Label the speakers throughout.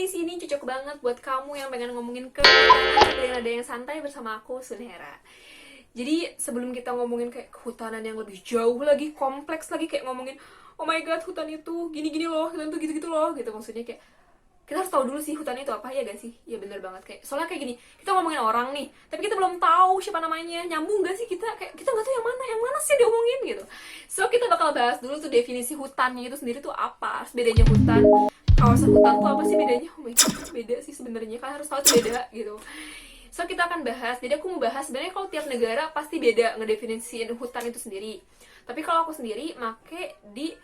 Speaker 1: di sini cocok banget buat kamu yang pengen ngomongin kehutanan dengan nada yang santai bersama aku, Sunhera. Jadi sebelum kita ngomongin kayak kehutanan yang lebih jauh lagi, kompleks lagi, kayak ngomongin oh my god hutan itu gini-gini loh, hutan itu gitu-gitu loh, gitu maksudnya kayak kita harus tahu dulu sih hutan itu apa, ya gak sih? Ya bener banget, kayak soalnya kayak gini, kita ngomongin orang nih tapi kita belum tahu siapa namanya, nyambung gak sih, kita nggak tahu yang mana sih diomongin gitu. So kita bakal bahas dulu tuh definisi hutannya itu sendiri tuh apa, bedanya hutan, kawasan hutan tuh apa sih bedanya. Oh my god, beda sih sebenarnya, kalian harus tahu tuh beda gitu. So kita akan bahas, jadi aku mau bahas sebenarnya kalau tiap negara pasti beda ngedefinisiin hutan itu sendiri. Tapi kalau aku sendiri make di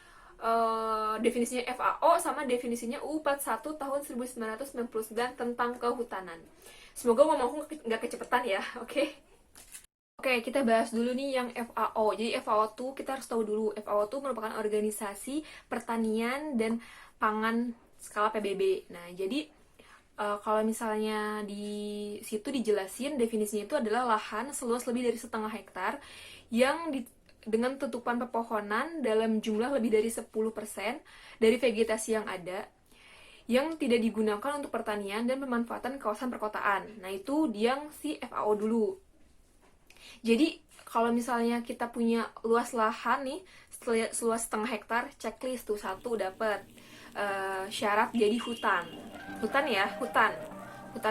Speaker 1: definisinya FAO sama definisinya UU 41 tahun 1999 tentang kehutanan. Semoga ngomongku nggak kecepetan ya, oke? Okay? Oke, kita bahas dulu nih yang FAO. Jadi FAO tuh kita harus tahu dulu, FAO tuh merupakan organisasi pertanian dan pangan skala PBB. Nah, jadi kalau misalnya di situ dijelasin definisinya itu adalah lahan seluas lebih dari 1,5 hektar yang dengan tutupan pepohonan dalam jumlah lebih dari 10% dari vegetasi yang ada yang tidak digunakan untuk pertanian dan pemanfaatan kawasan perkotaan. Nah, itu yang si FAO dulu. Jadi, kalau misalnya kita punya luas lahan nih, seluas 1,5 hektar, checklist tuh satu dapat syarat jadi hutan. Hutan ya, hutan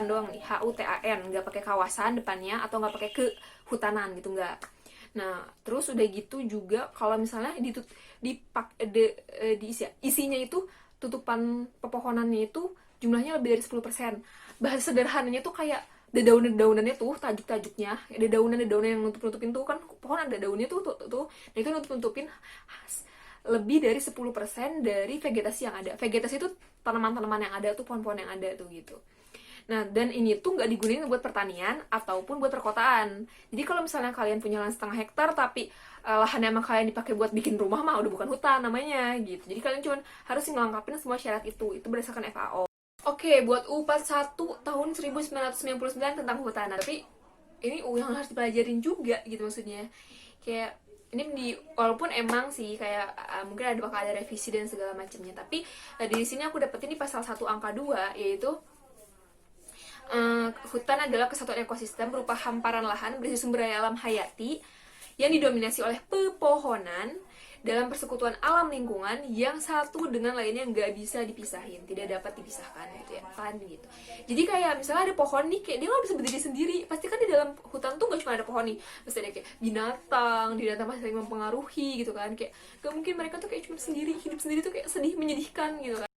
Speaker 1: doang nih, HUTAN, nggak pakai kawasan depannya atau nggak pakai kehutanan gitu, nggak. Nah, terus udah gitu juga kalau misalnya isinya itu tutupan pepohonannya itu jumlahnya lebih dari 10%. Bahasa sederhananya tuh kayak dedaunan-dedaunannya tuh, tajuk-tajuknya, dedaunan-dedaunan yang nutup-nutupin tuh kan pohon ada daunnya tuh. Nah, itu nutup-nutupin lebih dari 10% dari vegetasi yang ada. Vegetasi itu tanaman-tanaman yang ada tuh, pohon-pohon yang ada tuh gitu. Nah, dan ini tuh nggak digunain buat pertanian ataupun buat perkotaan. Jadi kalau misalnya kalian punya lahan 1,5 hektar tapi lahan emang kalian dipakai buat bikin rumah mah udah bukan hutan namanya gitu. Jadi kalian cuma harus melengkapi semua syarat itu berdasarkan FAO. Oke, buat UU 41 tahun 1999 tentang hutanan. Tapi ini UU yang harus dipelajarin juga gitu maksudnya. Kayak ini walaupun emang sih kayak mungkin bakal ada revisi dan segala macamnya, tapi di sini aku dapetin di pasal 1 angka 2 yaitu hutan adalah kesatuan ekosistem berupa hamparan lahan berisi sumber daya alam hayati yang didominasi oleh pepohonan dalam persekutuan alam lingkungan yang satu dengan lainnya nggak bisa dipisahin, tidak dapat dipisahkan gitu ya kan gitu. Jadi kayak misalnya ada pohon nih, kayak dia nggak bisa berdiri sendiri, pasti kan di dalam hutan tuh nggak cuma ada pohon nih, pasti ada kayak binatang pasti saling mempengaruhi gitu kan, kayak gak mungkin mereka tuh kayak cuma sendiri, hidup sendiri tuh kayak sedih, menyedihkan gitu kan.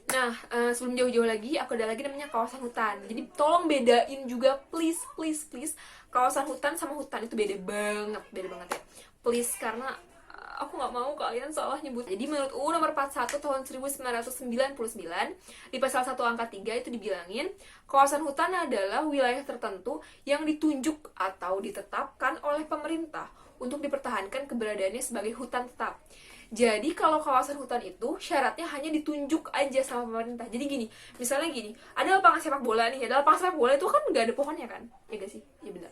Speaker 1: Nah, sebelum jauh-jauh lagi, aku ada lagi namanya kawasan hutan. Jadi tolong bedain juga, please, please, please. Kawasan hutan sama hutan itu beda banget ya. Please, karena aku nggak mau kalian salah nyebut. Jadi menurut UU nomor 41 tahun 1999, di pasal 1 angka 3 itu dibilangin, kawasan hutan adalah wilayah tertentu yang ditunjuk atau ditetapkan oleh pemerintah untuk dipertahankan keberadaannya sebagai hutan tetap. Jadi kalau kawasan hutan itu syaratnya hanya ditunjuk aja sama pemerintah. Jadi gini, misalnya gini, ada lapangan sepak bola nih, ada lapangan sepak bola itu kan nggak ada pohonnya kan, ya gak sih? Ya benar.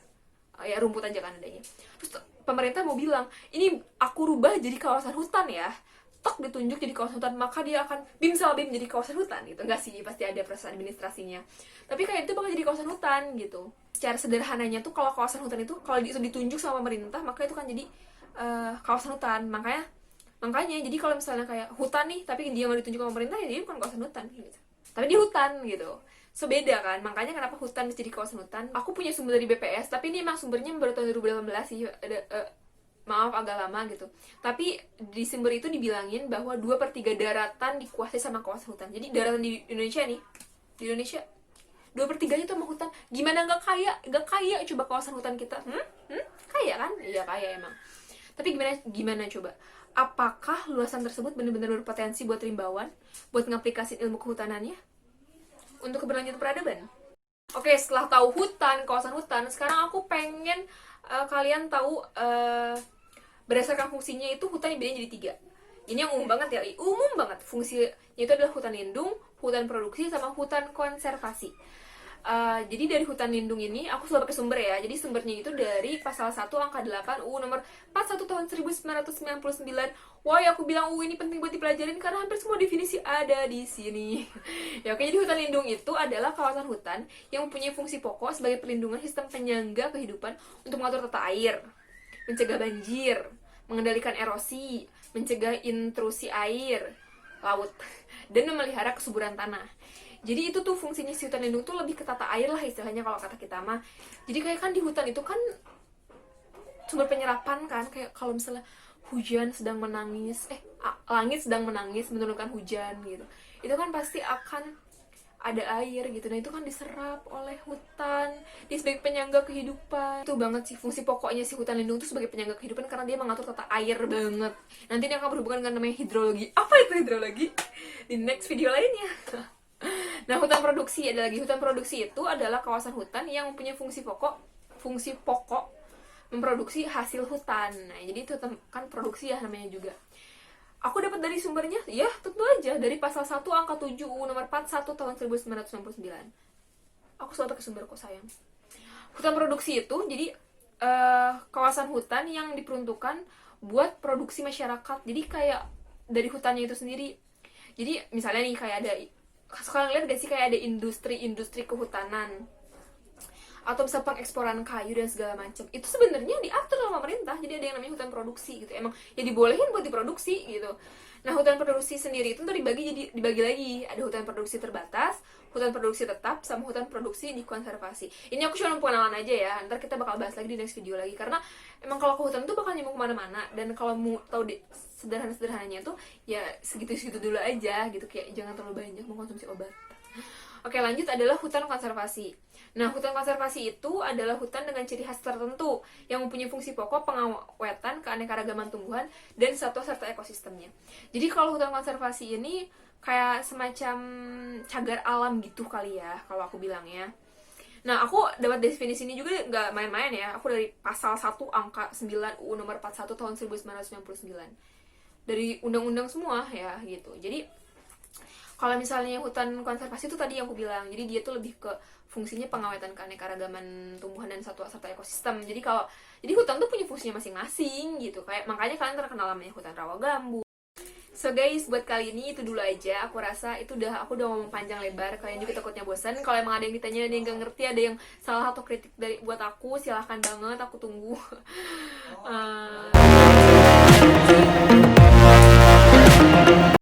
Speaker 1: Ya rumput aja kan adanya. Terus pemerintah mau bilang, ini aku rubah jadi kawasan hutan ya. Tok ditunjuk jadi kawasan hutan, maka dia akan bim salah bim jadi kawasan hutan gitu. Enggak sih, pasti ada proses administrasinya. Tapi kayak itu bakal jadi kawasan hutan gitu. Secara sederhananya tuh kalau kawasan hutan itu kalau ditunjuk sama pemerintah, maka itu kan jadi kawasan hutan. Makanya jadi kalau misalnya kayak hutan nih tapi dia nggak ditunjuk sama pemerintah, ya dia bukan kawasan hutan gitu. Tapi di hutan gitu. So beda kan, makanya kenapa hutan jadi kawasan hutan. Aku punya sumber dari BPS, tapi ini emang sumbernya baru tahun 2018 sih, maaf agak lama gitu. Tapi di sumber itu dibilangin bahwa 2/3 daratan dikuasai sama kawasan hutan. Jadi daratan di Indonesia nih, di Indonesia 2/3 itu sama hutan. Gimana nggak kaya coba kawasan hutan kita? Kaya kan? Iya kaya emang. Tapi gimana coba? Apakah luasan tersebut benar-benar berpotensi buat rimbawan, buat ngaplikasi ilmu kehutanannya untuk keberlanjutan peradaban? Oke, setelah tahu hutan, kawasan hutan, sekarang aku pengen kalian tahu berdasarkan fungsinya itu hutan dibedain jadi 3. Ini yang umum banget ya, umum banget. Fungsinya itu adalah hutan lindung, hutan produksi, sama hutan konservasi. Jadi dari hutan lindung ini aku selalu pakai sumber ya. Jadi sumbernya itu dari pasal 1 angka 8 UU nomor 41 tahun 1999. Wah, ya aku bilang ini penting buat dipelajarin karena hampir semua definisi ada di sini. Ya oke, jadi hutan lindung itu adalah kawasan hutan yang mempunyai fungsi pokok sebagai perlindungan sistem penyangga kehidupan untuk mengatur tata air, mencegah banjir, mengendalikan erosi, mencegah intrusi air laut, dan memelihara kesuburan tanah. Jadi itu tuh fungsinya si hutan lindung tuh lebih ke tata air lah istilahnya kalau kata kita mah. Jadi kayak kan di hutan itu kan sumber penyerapan kan, kayak kalau misalnya hujan sedang menangis, langit sedang menangis menurunkan hujan gitu. Itu kan pasti akan ada air gitu. Nah itu kan diserap oleh hutan, dia sebagai penyangga kehidupan. Itu banget sih fungsi pokoknya si hutan lindung itu sebagai penyangga kehidupan karena dia mengatur tata air banget. Nanti ini akan berhubungan dengan namanya hidrologi. Apa itu hidrologi? Di next video lainnya. Nah, hutan produksi ada lagi. Hutan produksi itu adalah kawasan hutan yang mempunyai fungsi pokok memproduksi hasil hutan. Nah, jadi itu kan produksi ya namanya juga. Aku dapat dari sumbernya, ya tentu aja dari pasal 1 angka 7 UU nomor 41 tahun 1999. Aku selalu pakai sumber kok sayang. Hutan produksi itu jadi kawasan hutan yang diperuntukkan buat produksi masyarakat. Jadi kayak dari hutannya itu sendiri. Jadi misalnya nih kayak ada, sekarang lihat gak sih kayak ada industri kehutanan atau bisa pengeksporan kayu dan segala macam, itu sebenarnya diatur sama pemerintah. Jadi ada yang namanya hutan produksi gitu, emang ya dibolehin buat diproduksi gitu. Nah, hutan produksi sendiri itu tuh dibagi lagi, ada hutan produksi terbatas, hutan produksi tetap, sama hutan produksi dikonservasi. Ini aku cuma pengenalan aja ya, ntar kita bakal bahas lagi di next video lagi, karena emang kalau ke hutan tuh bakal nyambung kemana-mana. Dan kalau mau tahu sederhananya tuh ya segitu-segitu dulu aja gitu, kayak jangan terlalu banyak mengkonsumsi obat. Oke, lanjut adalah hutan konservasi. Nah, hutan konservasi itu adalah hutan dengan ciri khas tertentu yang mempunyai fungsi pokok pengawetan keanekaragaman tumbuhan dan satwa serta ekosistemnya. Jadi kalau hutan konservasi ini kayak semacam cagar alam gitu kali ya, kalau aku bilang ya. Nah, aku dapat definisi ini juga nggak main-main ya. Aku dari pasal 1 angka 9 UU nomor 41 tahun 1999. Dari undang-undang semua ya gitu. Jadi kalau misalnya hutan konservasi itu tadi yang aku bilang, jadi dia tuh lebih ke fungsinya pengawetan keanekaragaman tumbuhan dan satwa serta ekosistem. Jadi hutan tuh punya fungsinya masing-masing gitu. Kayak makanya kalian terkenal namanya hutan rawa gambut. So guys, buat kali ini itu dulu aja. Aku rasa aku udah ngomong panjang lebar. Kalian juga takutnya bosan. Kalau emang ada yang ditanya, ada yang gak ngerti, ada yang salah atau kritik buat aku, silahkan banget. Aku tunggu.